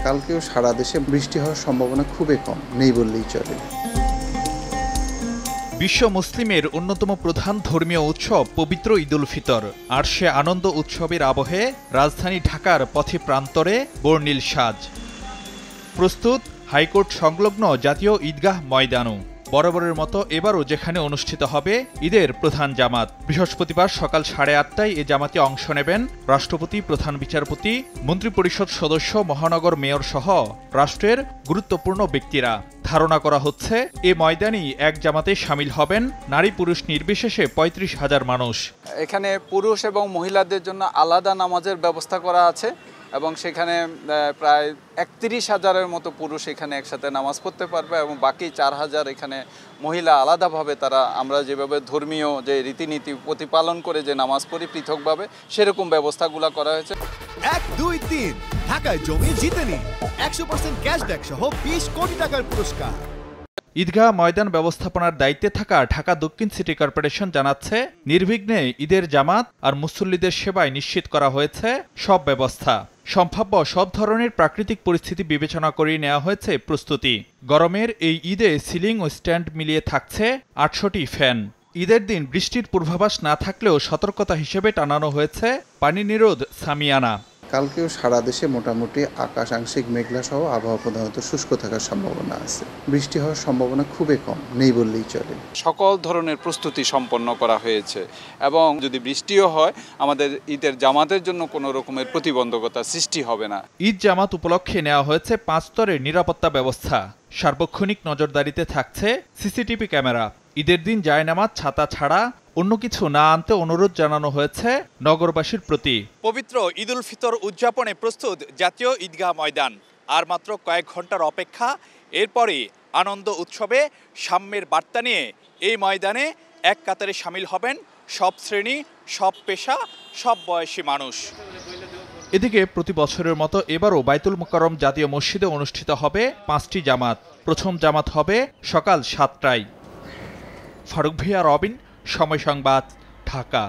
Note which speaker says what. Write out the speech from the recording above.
Speaker 1: কালকেও সারা দেশে বৃষ্টি হওয়ার সম্ভাবনা খুবই কম, নেই বললেই চলে।
Speaker 2: বিশ্ব মুসলিমের অন্যতম প্রধান ধর্মীয় উৎসব পবিত্র ঈদ উল ফিতর। আর সে আনন্দ উৎসবের আবহে রাজধানী ঢাকার পথে প্রান্তরে বর্ণিল সাজ। প্রস্তুত হাইকোর্ট সংলগ্ন জাতীয় ঈদগাহ ময়দানও। বরাবরের মতো এবারও যেখানে অনুষ্ঠিত হবে ঈদের প্রধান জামাত। বৃহস্পতিবার সকাল 8:30টায় এ জামাতে অংশ নেবেন রাষ্ট্রপতি, প্রধান বিচারপতি, মন্ত্রিপরিষদ সদস্য, মহানগর মেয়র সহ রাষ্ট্রের গুরুত্বপূর্ণ ব্যক্তিরা। ধারণা করা হচ্ছে এ ময়দানেই এক জামাতে শামিল হবেন নারী পুরুষ নির্বিশেষে 35,000 মানুষ।
Speaker 3: এখানে পুরুষ এবং মহিলাদের জন্য আলাদা নামাজের ব্যবস্থা করা আছে এবং সেখানে প্রায় 31,000-এর মতো পুরুষ এখানে একসাথে নামাজ পড়তে পারবে এবং বাকি 4,000 এখানে মহিলা আলাদাভাবে তারা আমরা যেভাবে ধর্মীয় যে রীতিনীতি প্রতিপালন করে যে নামাজ পড়ি পৃথকভাবে সেরকম ব্যবস্থাগুলো করা হয়েছে।
Speaker 4: 1, 2, 3 ঢাকায় জমি জিতে নিন 100% ক্যাশব্যাক সহ 20 কোটি টাকার পুরস্কার।
Speaker 2: ঈদগাহ ময়দান ব্যবস্থাপনার দায়িত্বে থাকা ঢাকা দক্ষিণ সিটি কর্পোরেশন জানাচ্ছে, নির্বিঘ্নে ঈদের জামাত আর মুসল্লিদের সেবায় নিশ্চিত করা হয়েছে সব ব্যবস্থা। সম্ভাব্য সব ধরনের প্রাকৃতিক পরিস্থিতি বিবেচনা করে নেওয়া হয়েছে প্রস্তুতি। গরমের এই ঈদে সিলিং ও স্ট্যান্ড মিলিয়ে থাকছে 800টি ফ্যান। ঈদের দিন বৃষ্টির পূর্বাভাস না থাকলেও সতর্কতা হিসেবে টানানো হয়েছে পানি নিরোধ সামিয়ানা।
Speaker 1: কালকেও সারা দেশে মোটামুটি আকাশ আংশিক মেঘলা সহ আবহাওয়া প্রধানত শুষ্ক থাকার সম্ভাবনা আছে। বৃষ্টি হওয়ার সম্ভাবনা খুবই কম, নেই বললেই চলে।
Speaker 3: সকল ধরনের প্রস্তুতি সম্পন্ন করা হয়েছে এবং যদি বৃষ্টিও হয় আমাদের ঈদের জামাতের জন্য কোনো রকমের প্রতিবন্ধকতা সৃষ্টি হবে না।
Speaker 2: ঈদ জামাত উপলক্ষে নেওয়া হয়েছে 5 স্তরের নিরাপত্তা ব্যবস্থা। সার্বক্ষণিক নজরদারিতে থাকছে সিসিটিভি ক্যামেরা। ঈদের দিন জায়নামাজ, ছাতা ছাড়া অন্য কিছু না আনতে অনুরোধ জানানো হয়েছে নগরবাসীর প্রতি। পবিত্র ঈদ উল ফিতর উদযাপনে প্রস্তুত জাতীয় ঈদগাহ ময়দান। আর মাত্র কয়েক ঘন্টার অপেক্ষা, এরপরই আনন্দ উৎসবে সাম্যের বার্তা নিয়ে এই ময়দানে এক কাতারে শামিল হবেন সব শ্রেণী, সব পেশা, সব বয়সী মানুষ। এদিকে প্রতি বছরের মতো এবারও বাইতুল মোকাররম জাতীয় মসজিদে অনুষ্ঠিত হবে 5টি জামাত। প্রথম জামাত হবে সকাল 7টায়। ফারুক ভিয়া, রবিন, সময় সংবাদ, ঢাকা।